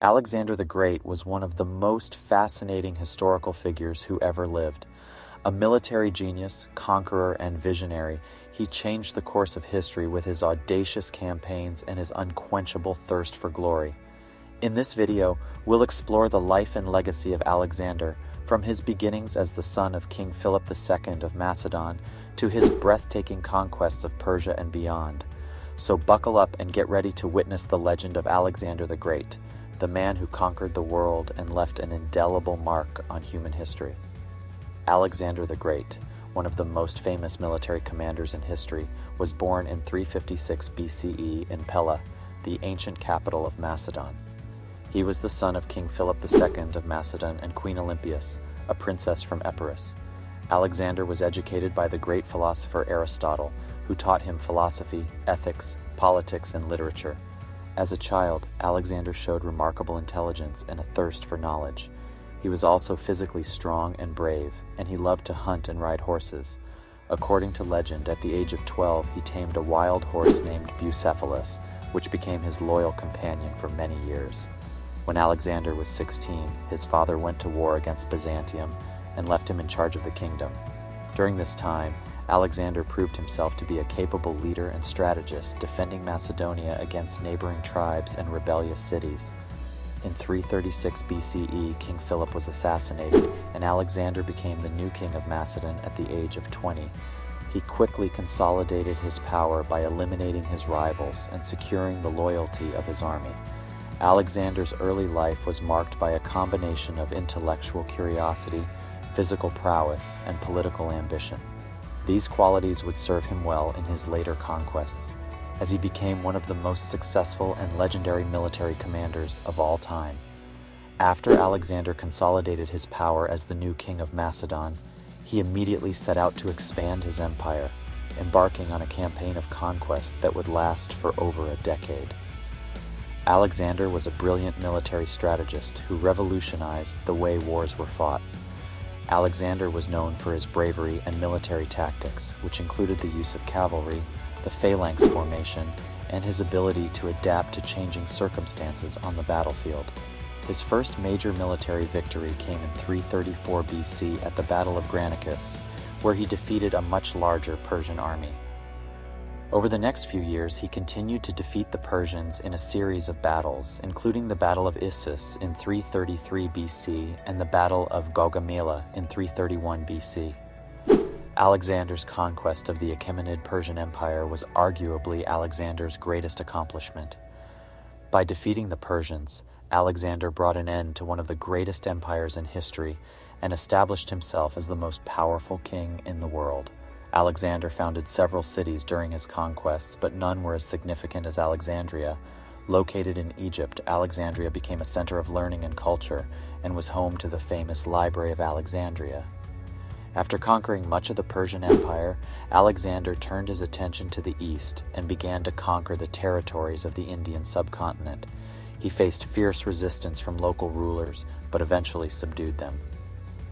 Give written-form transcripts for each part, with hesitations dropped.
Alexander the Great was one of the most fascinating historical figures who ever lived. A military genius, conqueror, and visionary, he changed the course of history with his audacious campaigns and his unquenchable thirst for glory. In this video, we'll explore the life and legacy of Alexander, from his beginnings as the son of King Philip II of Macedon to his breathtaking conquests of Persia and beyond. So buckle up and get ready to witness the legend of Alexander the Great, the man who conquered the world and left an indelible mark on human history. Alexander the Great, one of the most famous military commanders in history, was born in 356 BCE in Pella, the ancient capital of Macedon. He was the son of King Philip II of Macedon and Queen Olympias, a princess from Epirus. Alexander was educated by the great philosopher Aristotle, who taught him philosophy, ethics, politics, and literature. As a child, Alexander showed remarkable intelligence and a thirst for knowledge. He was also physically strong and brave, and he loved to hunt and ride horses. According to legend, at the age of 12, he tamed a wild horse named Bucephalus, which became his loyal companion for many years. When Alexander was 16, his father went to war against Byzantium and left him in charge of the kingdom. During this time, Alexander proved himself to be a capable leader and strategist, defending Macedonia against neighboring tribes and rebellious cities. In 336 BCE, King Philip was assassinated, and Alexander became the new king of Macedon at the age of 20. He quickly consolidated his power by eliminating his rivals and securing the loyalty of his army. Alexander's early life was marked by a combination of intellectual curiosity, physical prowess, and political ambition. These qualities would serve him well in his later conquests, as he became one of the most successful and legendary military commanders of all time. After Alexander consolidated his power as the new king of Macedon, he immediately set out to expand his empire, embarking on a campaign of conquest that would last for over a decade. Alexander was a brilliant military strategist who revolutionized the way wars were fought. Alexander was known for his bravery and military tactics, which included the use of cavalry, the phalanx formation, and his ability to adapt to changing circumstances on the battlefield. His first major military victory came in 334 BC at the Battle of Granicus, where he defeated a much larger Persian army. Over the next few years, he continued to defeat the Persians in a series of battles, including the Battle of Issus in 333 BC and the Battle of Gaugamela in 331 BC. Alexander's conquest of the Achaemenid Persian Empire was arguably Alexander's greatest accomplishment. By defeating the Persians, Alexander brought an end to one of the greatest empires in history and established himself as the most powerful king in the world. Alexander founded several cities during his conquests, but none were as significant as Alexandria. Located in Egypt, Alexandria became a center of learning and culture and was home to the famous Library of Alexandria. After conquering much of the Persian Empire, Alexander turned his attention to the east and began to conquer the territories of the Indian subcontinent. He faced fierce resistance from local rulers, but eventually subdued them.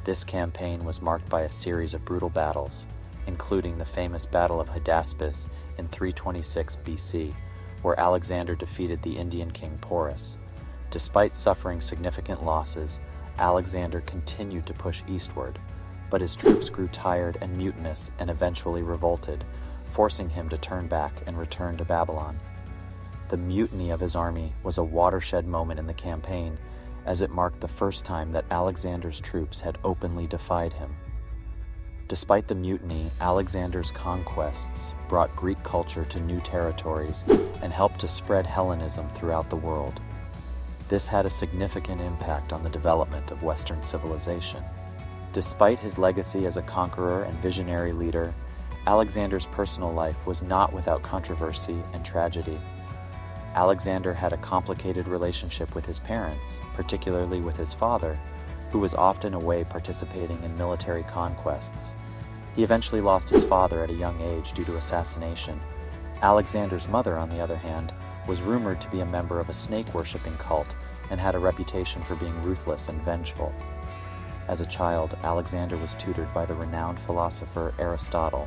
This campaign was marked by a series of brutal battles, including the famous Battle of Hydaspes in 326 BC, where Alexander defeated the Indian king Porus. Despite suffering significant losses, Alexander continued to push eastward, but his troops grew tired and mutinous and eventually revolted, forcing him to turn back and return to Babylon. The mutiny of his army was a watershed moment in the campaign, as it marked the first time that Alexander's troops had openly defied him. Despite the mutiny, Alexander's conquests brought Greek culture to new territories and helped to spread Hellenism throughout the world. This had a significant impact on the development of Western civilization. Despite his legacy as a conqueror and visionary leader, Alexander's personal life was not without controversy and tragedy. Alexander had a complicated relationship with his parents, particularly with his father, who was often away participating in military conquests. He eventually lost his father at a young age due to assassination. Alexander's mother, on the other hand, was rumored to be a member of a snake-worshipping cult and had a reputation for being ruthless and vengeful. As a child, Alexander was tutored by the renowned philosopher Aristotle.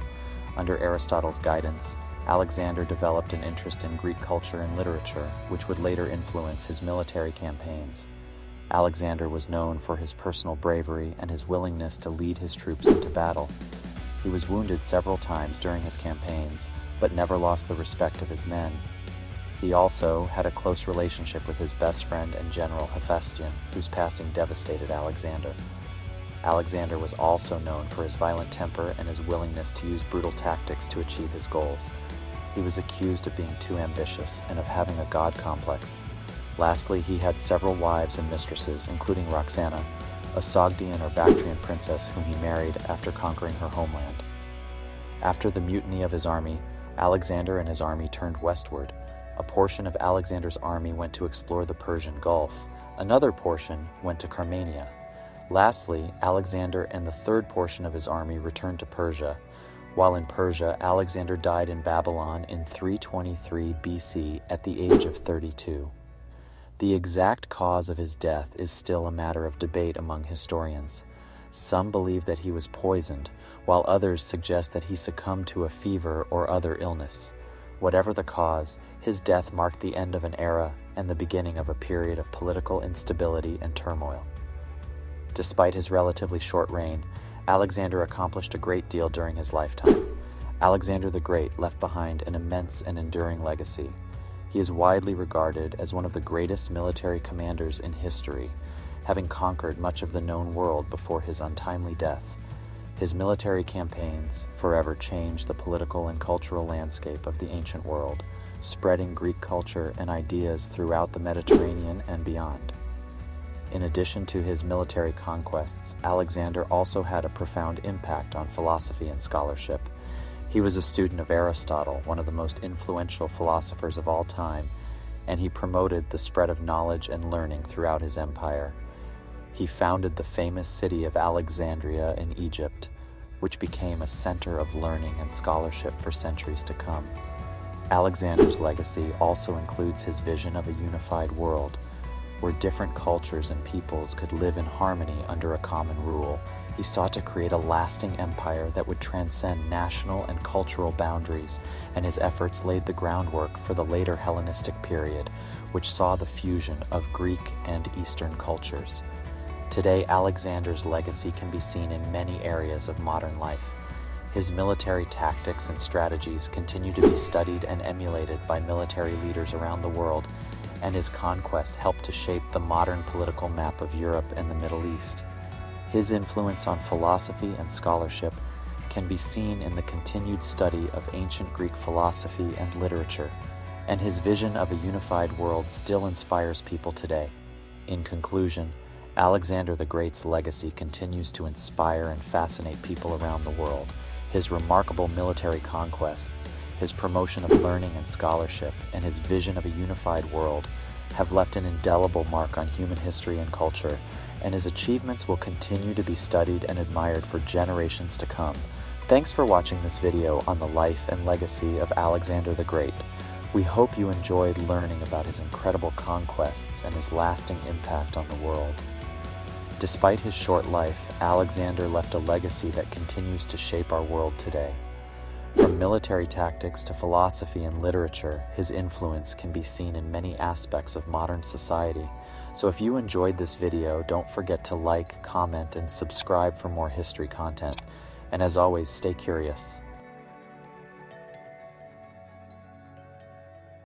Under Aristotle's guidance, Alexander developed an interest in Greek culture and literature, which would later influence his military campaigns. Alexander was known for his personal bravery and his willingness to lead his troops into battle. He was wounded several times during his campaigns, but never lost the respect of his men. He also had a close relationship with his best friend and general Hephaestion, whose passing devastated Alexander. Alexander was also known for his violent temper and his willingness to use brutal tactics to achieve his goals. He was accused of being too ambitious and of having a god complex. Lastly, he had several wives and mistresses, including Roxana, a Sogdian or Bactrian princess whom he married after conquering her homeland. After the mutiny of his army, Alexander and his army turned westward. A portion of Alexander's army went to explore the Persian Gulf. Another portion went to Carmania. Lastly, Alexander and the third portion of his army returned to Persia. While in Persia, Alexander died in Babylon in 323 BC at the age of 32. The exact cause of his death is still a matter of debate among historians. Some believe that he was poisoned, while others suggest that he succumbed to a fever or other illness. Whatever the cause, his death marked the end of an era and the beginning of a period of political instability and turmoil. Despite his relatively short reign, Alexander accomplished a great deal during his lifetime. Alexander the Great left behind an immense and enduring legacy. He is widely regarded as one of the greatest military commanders in history, having conquered much of the known world before his untimely death. His military campaigns forever changed the political and cultural landscape of the ancient world, spreading Greek culture and ideas throughout the Mediterranean and beyond. In addition to his military conquests, Alexander also had a profound impact on philosophy and scholarship. He was a student of Aristotle, one of the most influential philosophers of all time, and he promoted the spread of knowledge and learning throughout his empire. He founded the famous city of Alexandria in Egypt, which became a center of learning and scholarship for centuries to come. Alexander's legacy also includes his vision of a unified world, where different cultures and peoples could live in harmony under a common rule. He sought to create a lasting empire that would transcend national and cultural boundaries, and his efforts laid the groundwork for the later Hellenistic period, which saw the fusion of Greek and Eastern cultures. Today, Alexander's legacy can be seen in many areas of modern life. His military tactics and strategies continue to be studied and emulated by military leaders around the world, and his conquests helped to shape the modern political map of Europe and the Middle East. His influence on philosophy and scholarship can be seen in the continued study of ancient Greek philosophy and literature, and his vision of a unified world still inspires people today. In conclusion, Alexander the Great's legacy continues to inspire and fascinate people around the world. His remarkable military conquests, his promotion of learning and scholarship, and his vision of a unified world have left an indelible mark on human history and culture, and his achievements will continue to be studied and admired for generations to come. Thanks for watching this video on the life and legacy of Alexander the Great. We hope you enjoyed learning about his incredible conquests and his lasting impact on the world. Despite his short life, Alexander left a legacy that continues to shape our world today. From military tactics to philosophy and literature, his influence can be seen in many aspects of modern society. So if you enjoyed this video, don't forget to like, comment, and subscribe for more history content. And as always, stay curious.